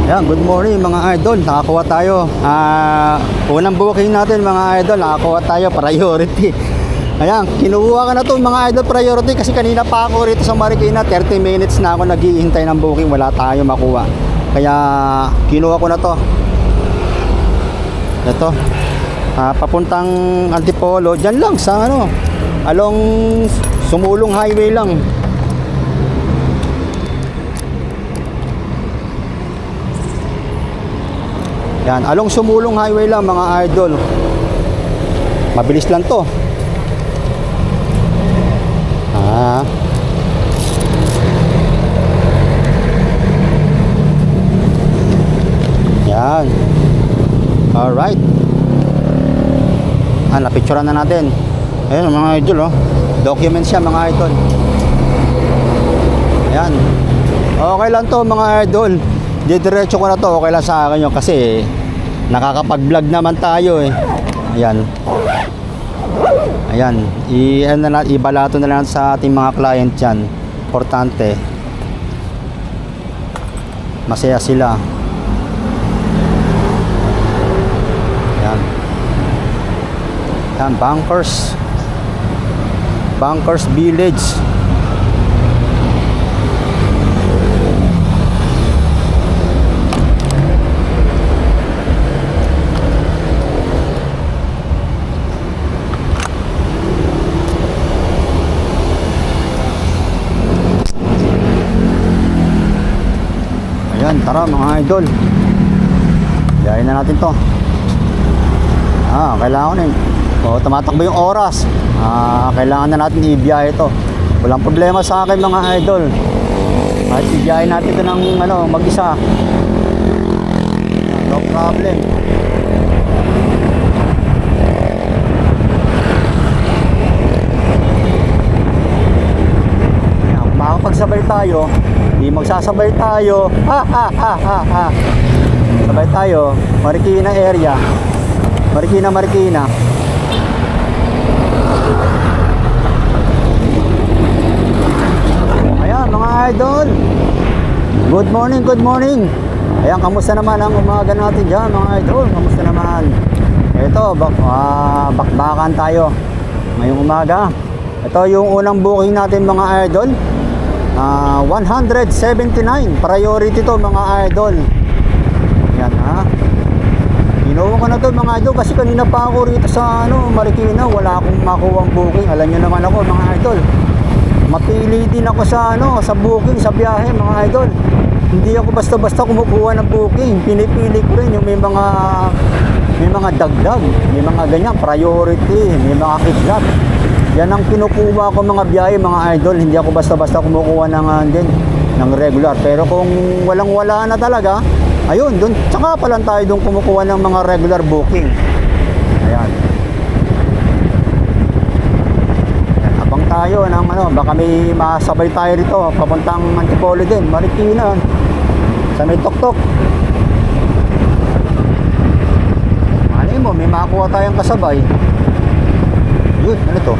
Ayan, good morning mga idol. Nakakuha tayo. Unang booking natin mga idol. Nakakuha tayo priority. Ayan, kinuha ka na to mga idol priority kasi kanina pa ako rito sa Marikina. 30 minutes na ako naghihintay ng booking. Wala tayo makuha. Kaya kinuha ko na to. Ito. Papuntang Antipolo. Diyan lang sa ano. Along Sumulong Highway lang. Yan, along Sumulong Highway lang mga idol. Mabilis lang to. Yan. Alright. Napicturean na natin. Ayun mga idol, oh. Documents siya mga idol. Yan. Okay lang to mga idol. Didiretso ko na to, okay lang sa akin yun kasi nakakapag-vlog naman tayo eh. Ayan. Ayan. Ibalato na lang sa ating mga client yan. Importante. Masaya sila. Ayan. Ayan, Bankers Village. Ayan, tara mga idol. Biyahin na natin to. Kailangan ko na tumatakbo yung oras. Kailangan na natin i-biyahe to. Walang problema sa akin mga idol. Kahit i-biyahe natin ito ng mag-isa. No problem. Ayan, kung makapagsabay tayo, di magsasabay tayo. Sabay tayo. Marikina area. Marikina. Ayan mga idol. Good morning. Ayan, kamusta naman ang umaga natin dyan mga idol? Kamusta naman? Ito, bakbakan tayo ngayong umaga. Ito yung unang booking natin mga idol. 179 priority to mga idol. Yan Ginawa ko na to mga idol kasi kanina pa ako rito sa Marikina, wala akong makuwang booking. Alam nyo naman ako mga idol, mapili din ako sa booking, sa biyahe mga idol. Hindi ako basta-basta kumukuha ng booking. Pinipili ko rin yung may mga dagdag, may mga ganyan priority, may mga kidlat. Yan ang kinukuha ko mga biyahe mga idol. Hindi ako basta-basta kumukuha ng regular. Pero kung walang-wala na talaga, ayun, dun, tsaka pa lang tayo dun kumukuha ng mga regular booking. Ayan. Abang tayo ng baka may masabay tayo rito papuntang Antipolo din, Marikina, sa may tuktok. Ano mo, may makakuha tayong kasabay. Yun, ano to?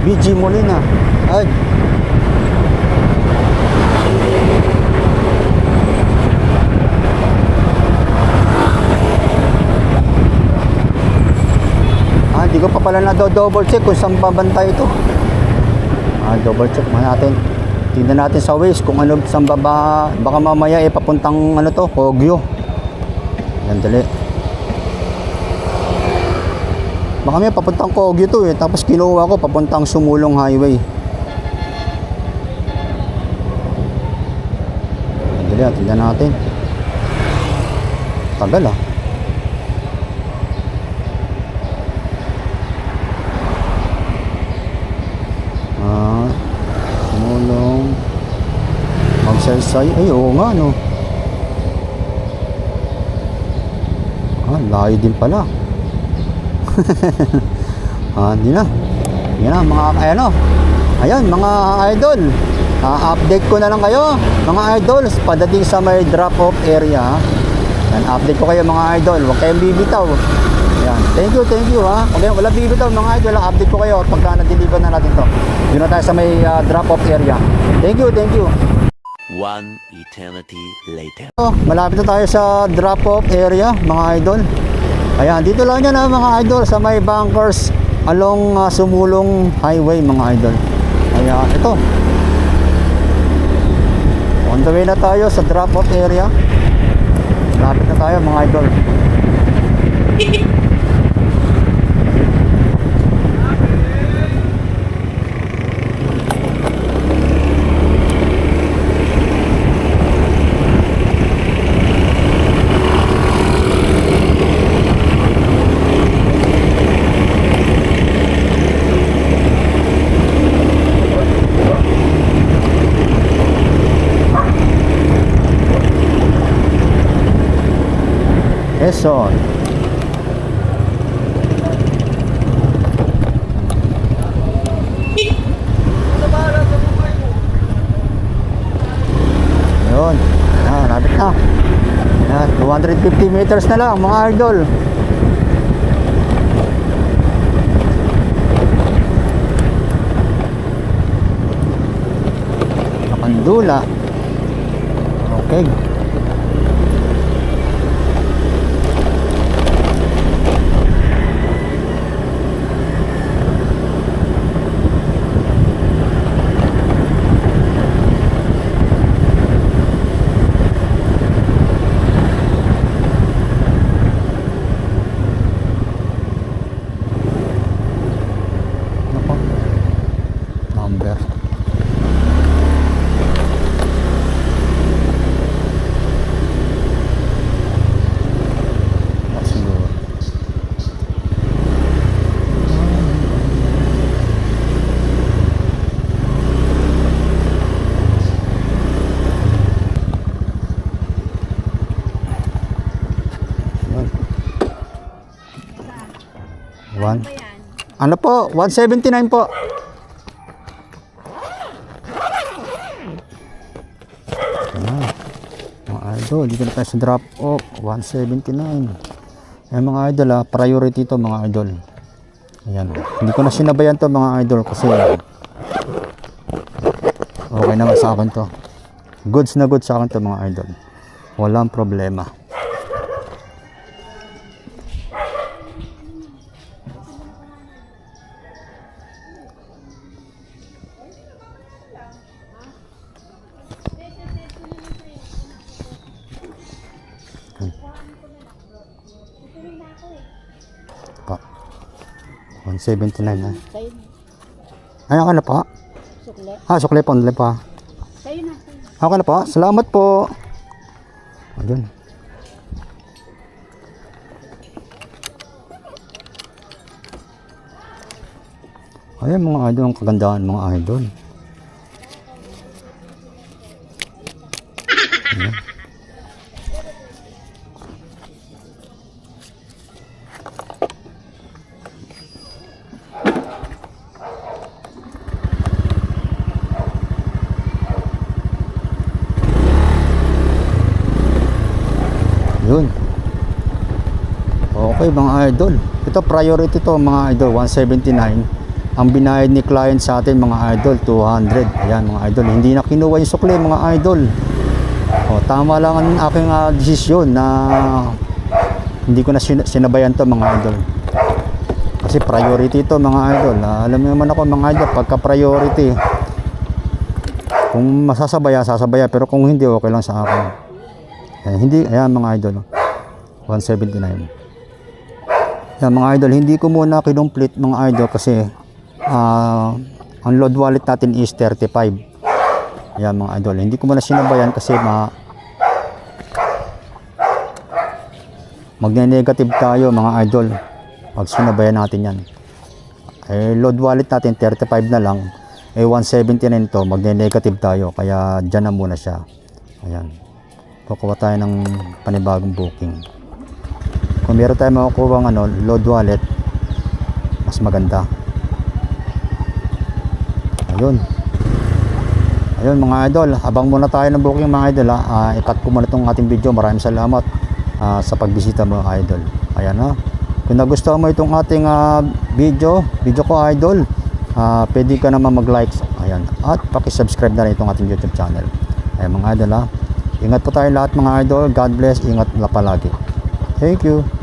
BG Molina. Ay. Hindi ko pa pala double check kung saan babantay ito. Double check muna natin. Tingnan natin sa Waze kung saan baba. Baka mamaya papuntang Kogyo. Yan, dali. Baka may papuntang Kogyo to tapos kinuha ko papuntang Sumulong Highway. Yan, dali, tingnan natin. Tagal Sumulong Magsaysay. Ay, oo nga layo din pala. Hindi na. Yan na mga Ayan mga idol. Update ko na lang kayo mga idol padating sa may drop off area. Yan, update ko kayo mga idol. Huwag kayong bibitaw. Yan. Thank you Okay, wala bibitaw mga idol. Update ko kayo pagka na-deliver na natin to. Yun na tayo sa may drop off area. Thank you. One eternity later. Malapit na tayo sa drop-off area, mga idol. Ayan, dito lang yan mga idol, sa may bunkers along Sumulong Highway, mga idol. Ayan, ito. On the way na tayo sa drop-off area. Malapit na tayo, mga idol. Quezon. Yun. Ayan, lapit na. Ayan, 250 meters na lang, mga idol. Kapandula. Okay. Number. Siguro. One. Ano po? 179 po. Mga idol, dito na tayo sa drop off 179. Ayan mga idol priority to mga idol. Ayan, hindi ko na sinabayan to mga idol kasi okay naman sa akin to. Goods na goods sa akin to mga idol. Walang problema. Pa. 179 na. Ayan ka na pa. Sukle. Sukle po. Sukle pa. Sa'yo na. Ako na pa. Salamat po. Ayun. Ayan mga idol, ang kagandahan mga idol. Ayan. Yun. Okay mga idol. Ito priority to mga idol, 179. Ang binayad ni client sa atin mga idol, 200. Ayan mga idol, hindi na kinuha yung sukli mga idol. Tama lang ang aking desisyon na hindi ko na sinabayan to mga idol. Kasi priority to mga idol. Alam niyo naman ako mga idol, pagka priority, kung sasabaya, pero kung hindi, okay lang sa akin. Ayan mga idol, 179. Ayan mga idol, hindi ko muna kinumplete mga idol kasi ang load wallet natin is 35. Ayan mga idol, hindi ko muna sinabayan kasi magne-negative tayo mga idol pag sinabayan natin yan. Load wallet natin 35 na lang, 179 to, magne-negative tayo, kaya dyan na muna siya. Ayan, kukuha tayo ng panibagong booking. Kung meron tayo makukuha ng load wallet, mas maganda. Ayun mga idol, abang muna tayo ng booking mga idol. I-cut ko muna itong ating video. Maraming salamat sa pagbisita mga idol. Ayan kung nagustuhan mo itong ating video ko idol, pwede ka naman mag-like. Ayan, at paki-subscribe na rin itong ating YouTube channel. Ay mga idol ha. Ingat po tayo lahat mga idol. God bless. Ingat na palagi. Thank you.